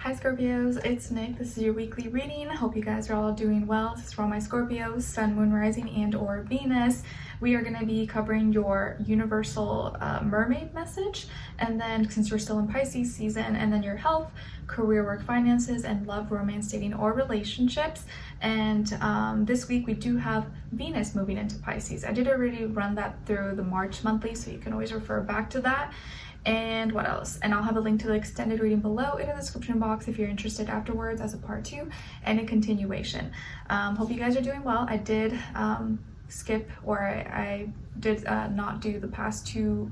Hi Scorpios, it's Nick. This is your weekly reading. Hope you guys are all doing well. This is for all my Scorpios, Sun, Moon, Rising, and or Venus. We are going to be covering your universal mermaid message, and then since we're still in Pisces season, and then your health, career, work, finances, and love, romance, dating, or relationships. And this week we do have Venus moving into Pisces. I did already run that through the March monthly, so you can always refer back to that. And what else? And I'll have a link to the extended reading below in the description box if you're interested afterwards as a part 2 and a continuation. Hope you guys are doing well. I did skip, or I did not do the past few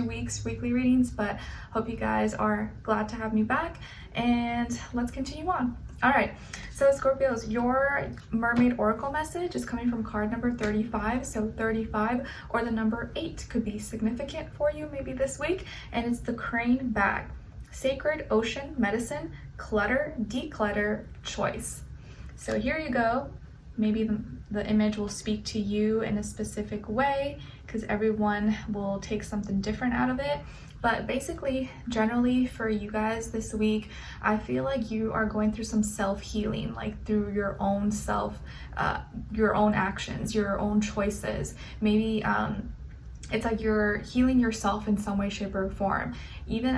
weeks weekly readings, but hope you guys are glad to have me back, and let's continue on. All right, so Scorpios, your mermaid oracle message is coming from card number 35. So 35 or the number 8 could be significant for you maybe this week, and it's the crane bag. Sacred ocean, medicine, clutter, declutter, choice. So here you go. Maybe the image will speak to you in a specific way because everyone will take something different out of it. But basically, generally for you guys this week, I feel like you are going through some self-healing, like through your own your own actions, your own choices. Maybe it's like you're healing yourself in some way, shape, or form. Even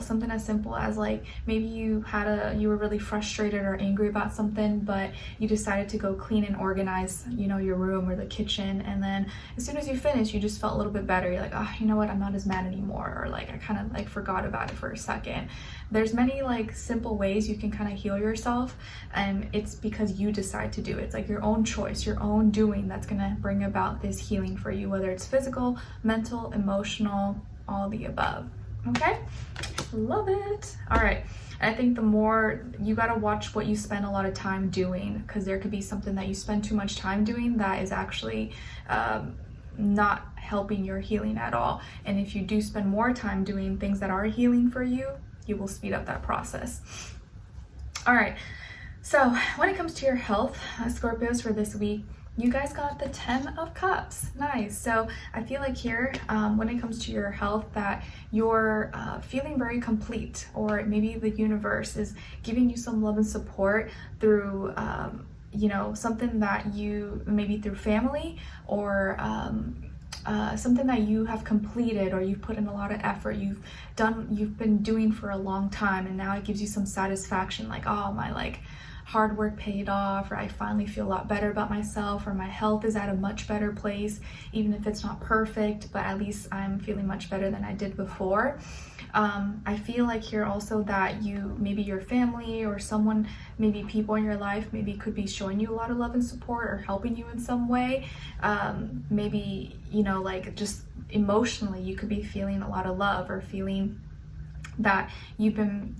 something as simple as like maybe you were really frustrated or angry about something, but you decided to go clean and organize, your room or the kitchen, and then as soon as you finish, you just felt a little bit better. You're like, oh, you know what? I'm not as mad anymore, or like I kind of like forgot about it for a second. There's many like simple ways you can kind of heal yourself, and it's because you decide to do it. It's like your own choice, your own doing that's gonna bring about this healing for you, whether it's physical, mental, emotional, all the above. Okay, love it. All right, I think the more you got to watch what you spend a lot of time doing, because there could be something that you spend too much time doing that is actually not helping your healing at all. And if you do spend more time doing things that are healing for you, you will speed up that process. All right, so when it comes to your health, Scorpios, for this week, you guys got the 10 of Cups. Nice. So I feel like here, when it comes to your health, that you're feeling very complete, or maybe the universe is giving you some love and support through, something that you, maybe through family, or something that you have completed, or you've put in a lot of effort, you've been doing for a long time, and now it gives you some satisfaction, like, oh, my hard work paid off, or I finally feel a lot better about myself, or my health is at a much better place, even if it's not perfect, but at least I'm feeling much better than I did before. I feel like here also that maybe your family or someone, maybe people in your life, maybe could be showing you a lot of love and support, or helping you in some way. Maybe, like just emotionally, you could be feeling a lot of love, or feeling that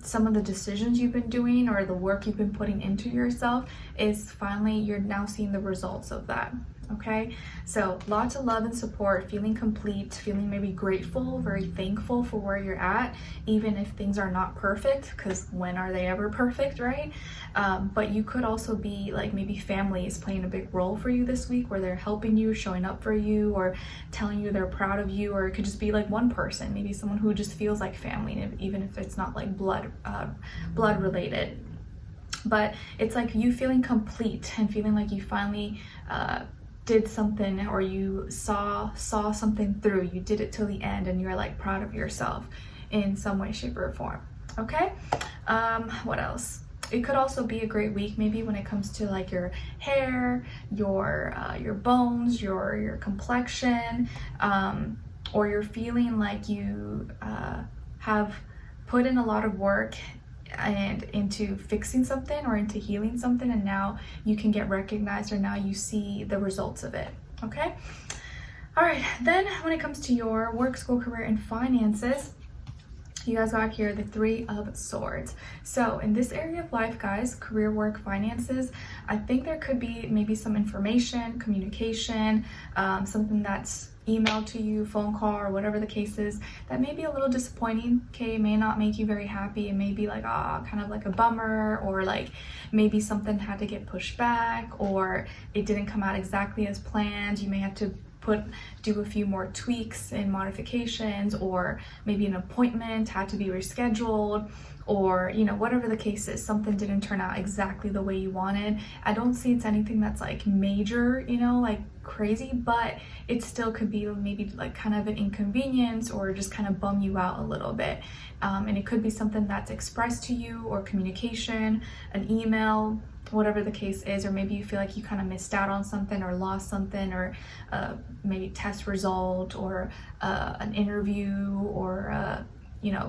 some of the decisions you've been doing, or the work you've been putting into yourself, is finally, you're now seeing the results of that. Okay, so lots of love and support, feeling complete, feeling maybe grateful, very thankful for where you're at, even if things are not perfect, because when are they ever perfect, right? But you could also be like, maybe family is playing a big role for you this week, where they're helping you, showing up for you, or telling you they're proud of you. Or it could just be like one person, maybe someone who just feels like family, even if it's not like blood related. But it's like you feeling complete and feeling like you finally did something, or you saw something through, you did it till the end, and you're like proud of yourself in some way, shape, or form. Okay, what else? It could also be a great week maybe when it comes to like your hair, your bones, your complexion, or you're feeling like you have put in a lot of work and into fixing something, or into healing something, and now you can get recognized, or now you see the results of it. Okay, all right, then when it comes to your work, school, career, and finances, you guys got here the 3 of Swords. So in this area of life, guys, career, work, finances, I think there could be maybe some information, communication, something that's emailed to you, phone call, or whatever the case is, that may be a little disappointing. Okay, it may not make you very happy. It may be like, kind of like a bummer, or like maybe something had to get pushed back, or it didn't come out exactly as planned. You may have to do a few more tweaks and modifications, or maybe an appointment had to be rescheduled, or whatever the case is, something didn't turn out exactly the way you wanted. I don't see it's anything that's like major, like crazy, but it still could be maybe like kind of an inconvenience, or just kind of bum you out a little bit. And it could be something that's expressed to you, or communication, an email, whatever the case is, or maybe you feel like you kind of missed out on something, or lost something, or maybe test result, or an interview, or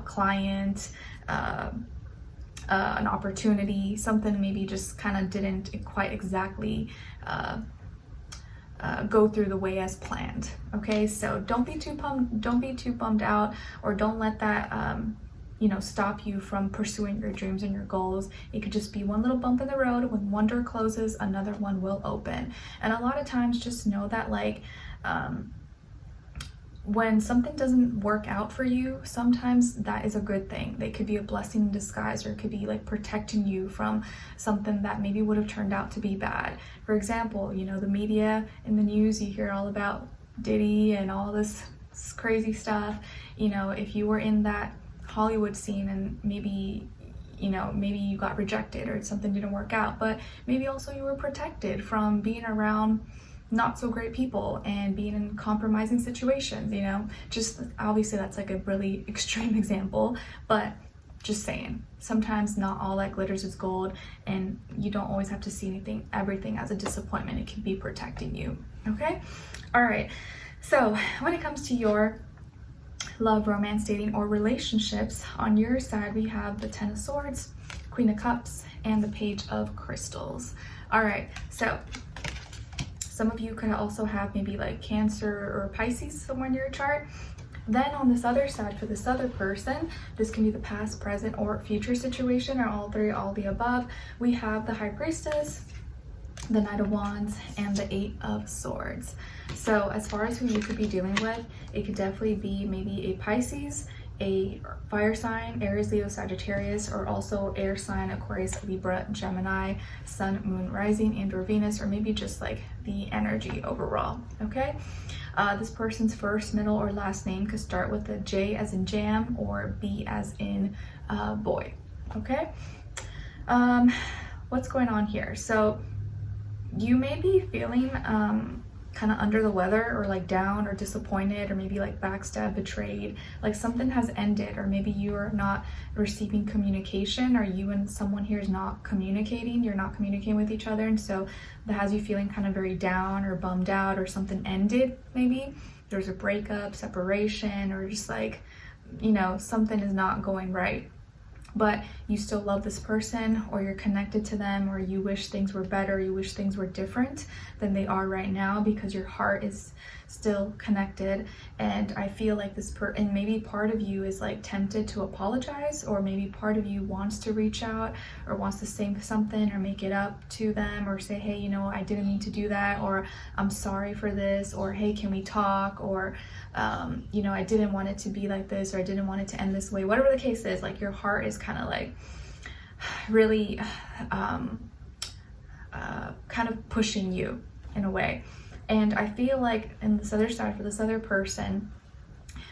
client, an opportunity, something maybe just kind of didn't quite exactly go through the way as planned. Okay, so don't be too bummed out, or don't let that stop you from pursuing your dreams and your goals. It could just be one little bump in the road. When one door closes, another one will open. And a lot of times, just know that like when something doesn't work out for you, sometimes that is a good thing. They could be a blessing in disguise, or it could be like protecting you from something that maybe would have turned out to be bad. For example, the media, in the news, you hear all about Diddy and all this crazy stuff. If you were in that Hollywood scene, and maybe you got rejected, or something didn't work out, but maybe also you were protected from being around not so great people and being in compromising situations. Just obviously that's like a really extreme example, but just saying, sometimes not all that glitters is gold, and you don't always have to see everything as a disappointment. It can be protecting you. Okay, all right, so when it comes to your love, romance, dating, or relationships, on your side we have the Ten of Swords, Queen of Cups, and the Page of Crystals. All right, so some of you could also have maybe like Cancer or Pisces somewhere in your chart. Then on this other side, for this other person, this can be the past, present, or future situation, or all three, all the above. We have the High Priestess, the Knight of Wands, and the Eight of Swords. So as far as who you could be dealing with, it could definitely be maybe a Pisces, a fire sign, Aries, Leo, Sagittarius, or also air sign, Aquarius, Libra, Gemini, Sun, Moon, Rising, and or Venus, or maybe just like the energy overall. Okay, this person's first, middle, or last name could start with a J as in jam, or B as in boy. Okay, what's going on here? So you may be feeling kind of under the weather, or like down, or disappointed, or maybe like backstabbed, betrayed, like something has ended, or maybe you are not receiving communication, or you and someone here is not communicating, you're not communicating with each other, and so that has you feeling kind of very down or bummed out, or something ended. Maybe there's a breakup, separation, or just like something is not going right, but you still love this person, or you're connected to them, or you wish things were better, you wish things were different than they are right now, because your heart is still connected. And I feel like and maybe part of you is like tempted to apologize, or maybe part of you wants to reach out, or wants to say something, or make it up to them, or say, hey, I didn't mean to do that, or I'm sorry for this, or hey, can we talk, or I didn't want it to be like this, or I didn't want it to end this way. Whatever the case is, like your heart is kind of like really kind of pushing you in a way. And I feel like in this other side, for this other person,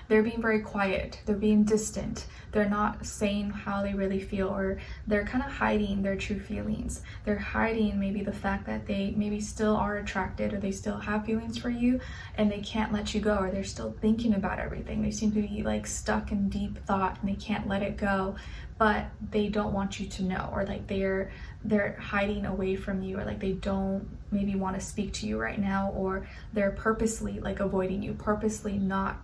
they're being very quiet, they're being distant, they're not saying how they really feel, or they're kind of hiding their true feelings. They're hiding maybe the fact that they maybe still are attracted, or they still have feelings for you, and they can't let you go, or they're still thinking about everything. They seem to be like stuck in deep thought, and they can't let it go, but they don't want you to know, or like they're hiding away from you, or like they don't maybe want to speak to you right now, or they're purposely like avoiding you, purposely not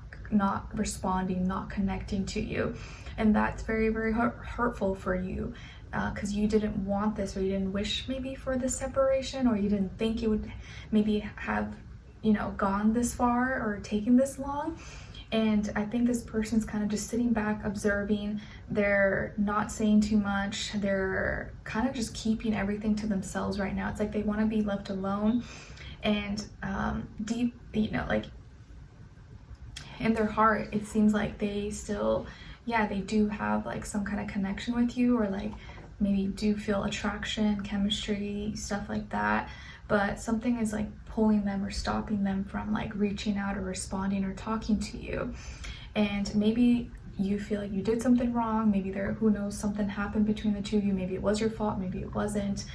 responding, not connecting to you. And that's very, very hurtful for you, because you didn't want this, or you didn't wish maybe for this separation, or you didn't think it would maybe have gone this far, or taken this long. And I think this person's kind of just sitting back, observing. They're not saying too much. They're kind of just keeping everything to themselves right now. It's like they want to be left alone. And deep, like in their heart, it seems like they still, they do have like some kind of connection with you, or like maybe do feel attraction, chemistry, stuff like that. But something is like pulling them or stopping them from like reaching out or responding or talking to you. And maybe you feel like you did something wrong, maybe there, who knows, something happened between the two of you, maybe it was your fault, maybe it wasn't.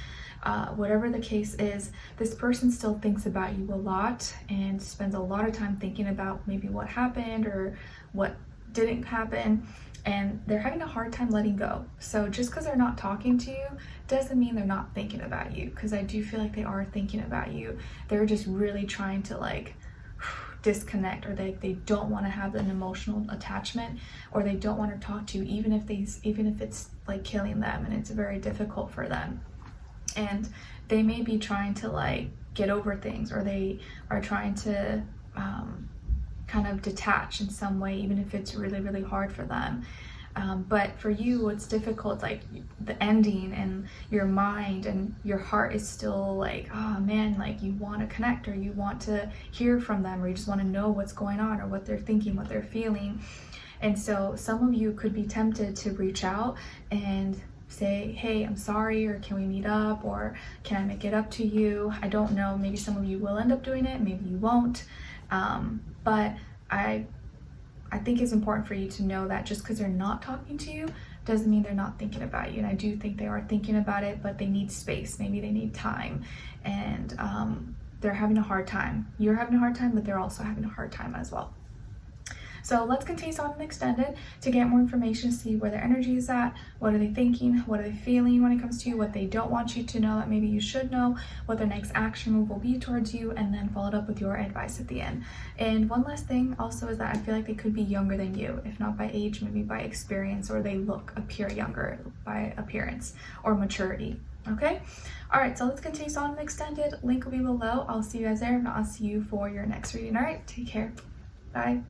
Whatever the case is, this person still thinks about you a lot and spends a lot of time thinking about maybe what happened or what didn't happen, and they're having a hard time letting go. So just because they're not talking to you doesn't mean they're not thinking about you, because I do feel like they are thinking about you. They're just really trying to like disconnect, or they don't want to have an emotional attachment, or they don't want to talk to you, even if it's like killing them and it's very difficult for them. And they may be trying to like get over things, or they are trying to kind of detach in some way, even if it's really, really hard for them. But for you, what's difficult, like the ending, and your mind and your heart is still like, oh man, like you want to connect, or you want to hear from them, or you just want to know what's going on, or what they're thinking, what they're feeling. And so some of you could be tempted to reach out and say, hey, I'm sorry, or can we meet up, or can I make it up to you? I don't know, maybe some of you will end up doing it, maybe you won't. But I think it's important for you to know that just because they're not talking to you doesn't mean they're not thinking about you. And I do think they are thinking about it, but they need space, maybe they need time, and they're having a hard time. You're having a hard time, but they're also having a hard time as well. So let's continue on and extended to get more information, see where their energy is at, what are they thinking, what are they feeling when it comes to you, what they don't want you to know that maybe you should know, what their next action move will be towards you, and then followed up with your advice at the end. And one last thing also is that I feel like they could be younger than you, if not by age, maybe by experience, or they appear younger by appearance or maturity. Okay, all right, so let's continue on and extended. Link will be below. I'll see you guys there, and I'll see you for your next reading. All right, take care. Bye.